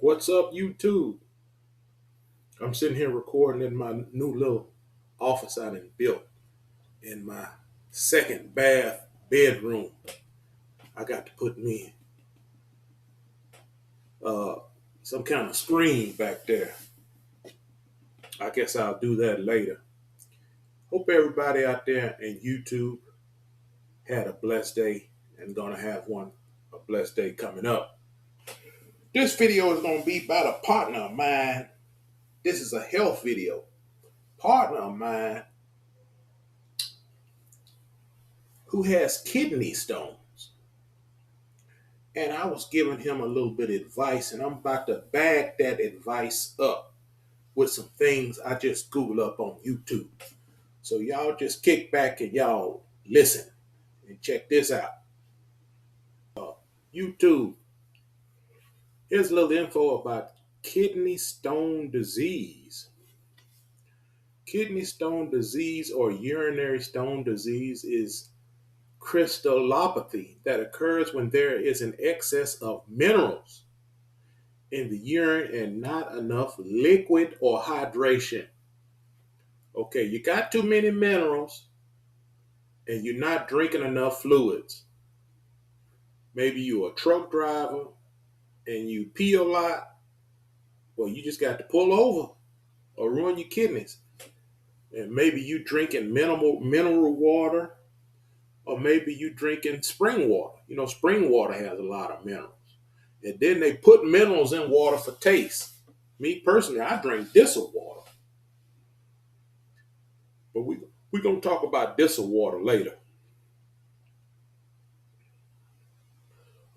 What's up, YouTube? I'm sitting here recording in my new little office I done built in my second bath bedroom. I got to put me uh, some kind of screen back there. I guess I'll do that later. Hope everybody out there in YouTube had a blessed day and gonna have a blessed day coming up. This video is gonna be about a partner of mine. This is a health video. Partner of mine who has kidney stones. And I was giving him a little bit of advice, and I'm about to back that advice up with some things I just Googled up on YouTube. So y'all just kick back and y'all listen and check this out. YouTube, here's a little info about kidney stone disease. Kidney stone disease or urinary stone disease is crystallopathy that occurs when there is an excess of minerals in the urine and not enough liquid or hydration. Okay, you got too many minerals and you're not drinking enough fluids. Maybe you're a truck driver and you pee a lot. Well, you just got to pull over or ruin your kidneys. And maybe you drinking mineral water, or maybe you drinking spring water. You know, spring water has a lot of minerals. And then they put minerals in water for taste. Me personally, I drink distilled water. But we're going to talk about distilled water later.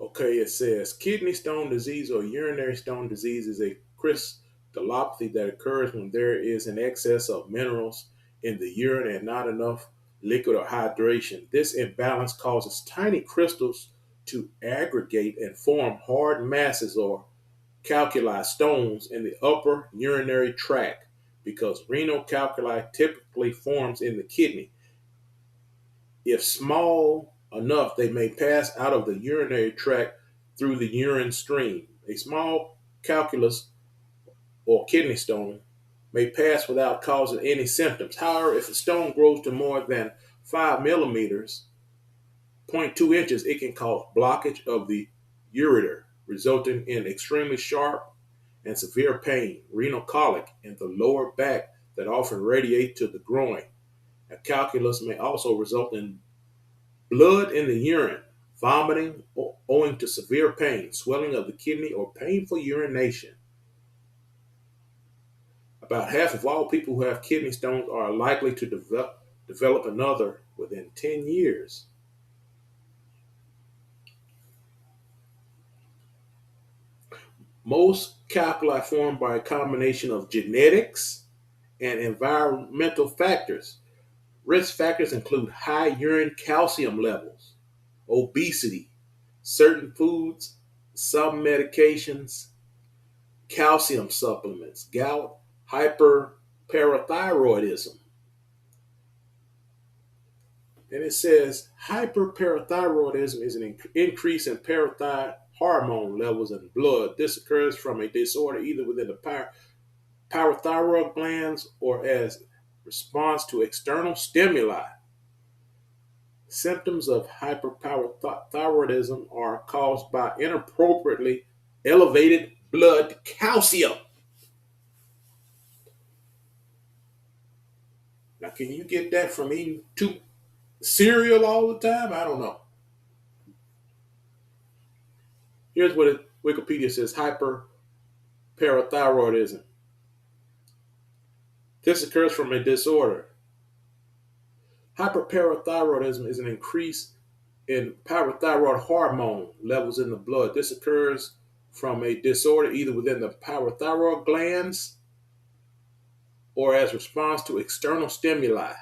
Okay, it says kidney stone disease or urinary stone disease is a crystallopathy that occurs when there is an excess of minerals in the urine and not enough liquid or hydration. This imbalance causes tiny crystals to aggregate and form hard masses or calculi stones in the upper urinary tract because renal calculi typically forms in the kidney. If small enough, they may pass out of the urinary tract through the urine stream. A small calculus or kidney stone may pass without causing any symptoms. However, if a stone grows to more than 5 millimeters, 0.2 inches, it can cause blockage of the ureter, resulting in extremely sharp and severe pain, renal colic in the lower back that often radiate to the groin. A calculus may also result in blood in the urine, vomiting owing to severe pain, swelling of the kidney, or painful urination. About half of all people who have kidney stones are likely to develop another within 10 years. Most calculi formed by a combination of genetics and environmental factors. Risk factors include high urine calcium levels, obesity, certain foods, some medications, calcium supplements, gout, hyperparathyroidism. And it says hyperparathyroidism is an increase in parathyroid hormone levels in blood. This occurs from a disorder either within the parathyroid glands or as response to external stimuli. Symptoms of hyperparathyroidism are caused by inappropriately elevated blood calcium. Now, can you get that from eating cereal all the time? I don't know. Here's what Wikipedia says: hyperparathyroidism. This occurs from a disorder. Hyperparathyroidism is an increase in parathyroid hormone levels in the blood. This occurs from a disorder either within the parathyroid glands or as response to external stimuli.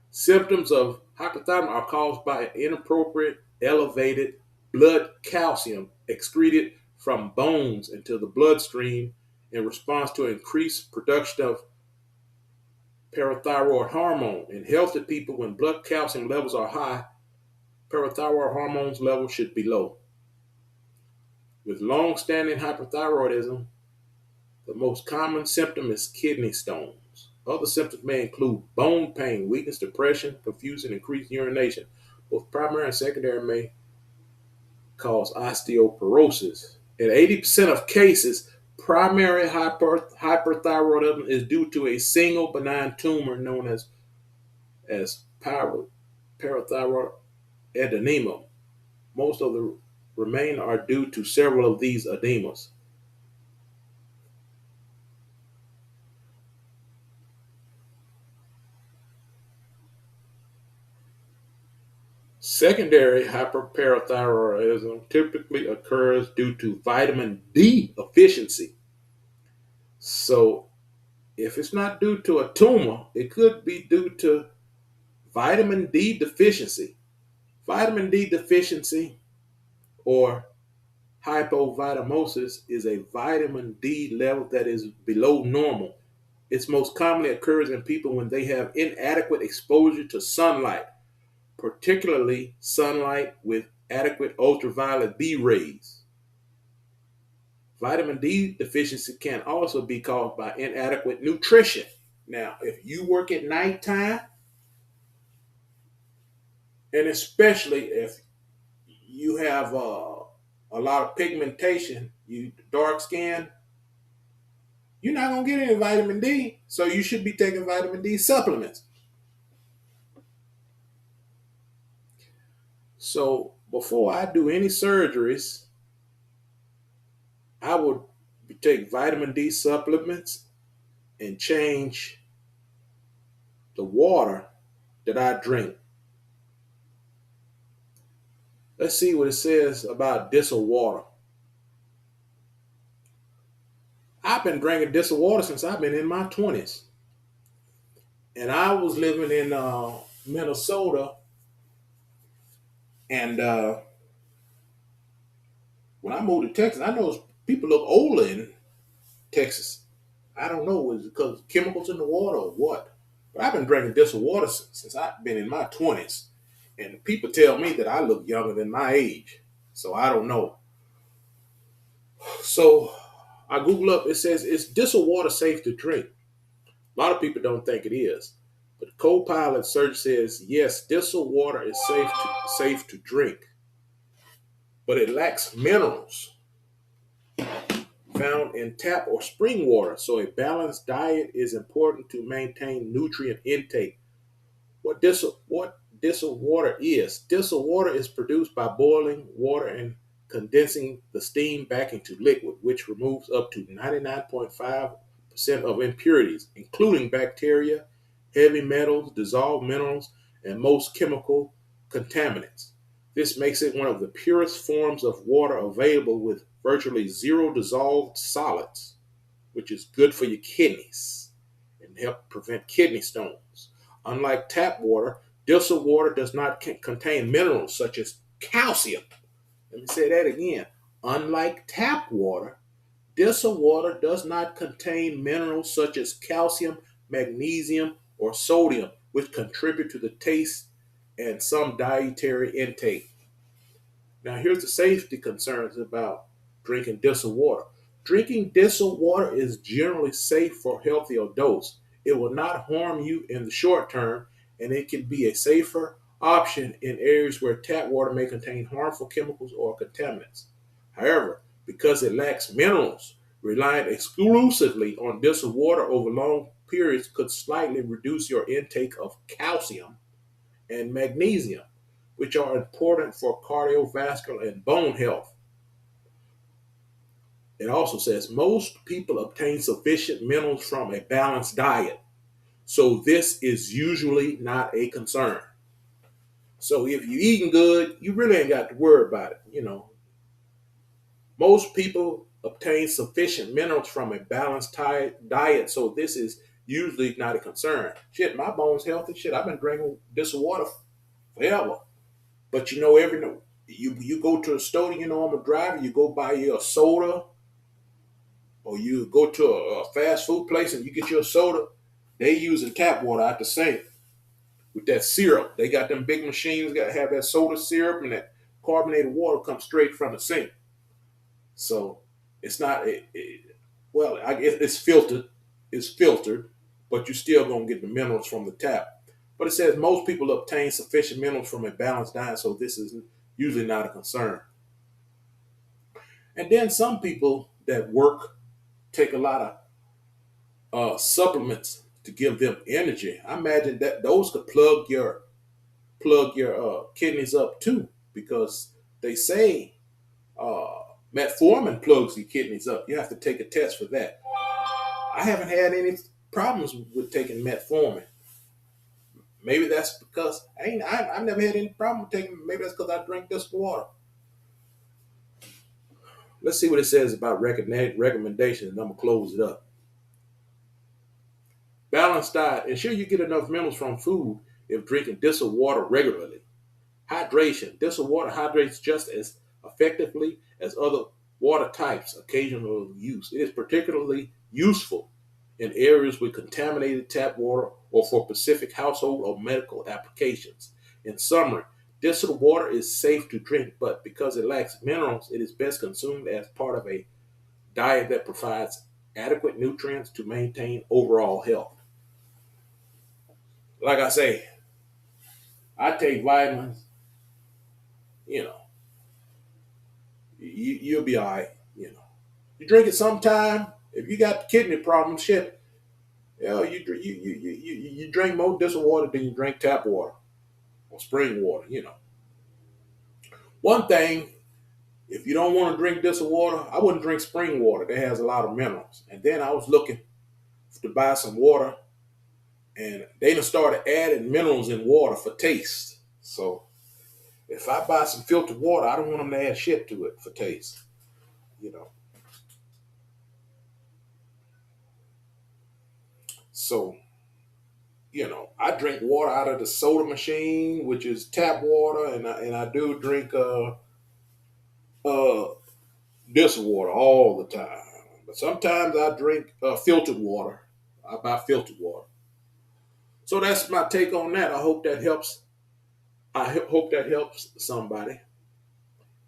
Symptoms of hypothyroidism are caused by inappropriate elevated blood calcium excreted from bones into the bloodstream in response to increased production of parathyroid hormone. In healthy people, when blood calcium levels are high, parathyroid hormones levels should be low. With long-standing hyperthyroidism, the most common symptom is kidney stones. Other symptoms may include bone pain, weakness, depression, confusion, increased urination. Both primary and secondary may cause osteoporosis. In 80% of cases, primary hyperthyroidism is due to a single benign tumor known as parathyroid adenoma. Most of the remain are due to several of these edemas. Secondary hyperparathyroidism typically occurs due to vitamin D deficiency. So, if it's not due to a tumor, it could be due to vitamin D deficiency. Vitamin D deficiency or hypovitamosis is a vitamin D level that is below normal. It most commonly occurs in people when they have inadequate exposure to sunlight, particularly sunlight with adequate ultraviolet B rays. Vitamin D deficiency can also be caused by inadequate nutrition. Now, if you work at nighttime, and especially if you have a lot of pigmentation, you dark skin, you're not gonna get any vitamin D. So you should be taking vitamin D supplements. So before I do any surgeries, I would take vitamin D supplements and change the water that I drink. Let's see what it says about Dissa water. I've been drinking Dissa water since I've been in my 20s. And I was living in Minnesota. And when I moved to Texas, I know people look older in Texas. I don't know, is it because of chemicals in the water or what? But I've been drinking Dissa water since I've been in my 20s. And people tell me that I look younger than my age. So I don't know. So I Google up, it says, is Dissa water safe to drink? A lot of people don't think it is. But Copilot search says, yes, Dissa water is safe to drink. But it lacks minerals found in tap or spring water. So a balanced diet is important to maintain nutrient intake. What Dissa water is? Dissa water is produced by boiling water and condensing the steam back into liquid, which removes up to 99.5% of impurities, including bacteria, heavy metals, dissolved minerals, and most chemical contaminants. This makes it one of the purest forms of water available with virtually zero dissolved solids, which is good for your kidneys and help prevent kidney stones. Unlike tap water, Dissa water does not contain minerals such as calcium. Let me say that again. Unlike tap water, Dissa water does not contain minerals such as calcium, magnesium, or sodium, which contribute to the taste and some dietary intake. Now, here's the safety concerns about drinking Dissa water. Drinking Dissa water is generally safe for healthy adults. It will not harm you in the short term, and it can be a safer option in areas where tap water may contain harmful chemicals or contaminants. However, because it lacks minerals, relying exclusively on Dissa water over long periods could slightly reduce your intake of calcium and magnesium, which are important for cardiovascular and bone health. It also says most people obtain sufficient minerals from a balanced diet, so this is usually not a concern. So if you're eating good, you really ain't got to worry about it. Most people obtain sufficient minerals from a balanced diet, so this is usually not a concern. Shit, my bones healthy. Shit, I've been drinking this water forever. But every you go to a store, I'm a driver, you go buy you a soda, or you go to a fast food place and you get your soda, they using tap water out the sink with that syrup. They got them big machines that have that soda syrup, and that carbonated water comes straight from the sink. So it's not well, I guess it's filtered. It's filtered, but you're still gonna get the minerals from the tap. But it says most people obtain sufficient minerals from a balanced diet, so this is usually not a concern. And then some people that work take a lot of supplements to give them energy. I imagine that those could plug your kidneys up too, because they say uh, metformin plugs your kidneys up. You have to take a test for that. I haven't had any problems with taking metformin. Maybe that's because I've never had any problem with taking. Maybe that's because I drink this water. Let's see what it says about recommendations, and I'm gonna close it up. Balanced diet. Ensure you get enough minerals from food if drinking distilled water regularly. Hydration. Distilled water hydrates just as effectively as other water types occasional use. It is particularly useful in areas with contaminated tap water or for specific household or medical applications. In summary, distilled water is safe to drink, but because it lacks minerals, it is best consumed as part of a diet that provides adequate nutrients to maintain overall health. Like I say, I take vitamins, you know, you'll be all right, you know. You drink it sometime. If you got kidney problems, shit, you drink more distilled water than you drink tap water or spring water. You know, one thing, if you don't want to drink distilled water, I wouldn't drink spring water. That has a lot of minerals. And then I was looking to buy some water, and they done started adding minerals in water for taste. So if I buy some filtered water, I don't want them to add shit to it for taste. You know, so I drink water out of the soda machine, which is tap water, and I do drink uh distilled water all the time. But sometimes I drink filtered water. I buy filtered water. So that's my take on that. I hope that helps. Hope that helps somebody.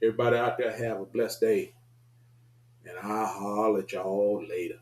Everybody out there have a blessed day, and I'll holler at y'all later.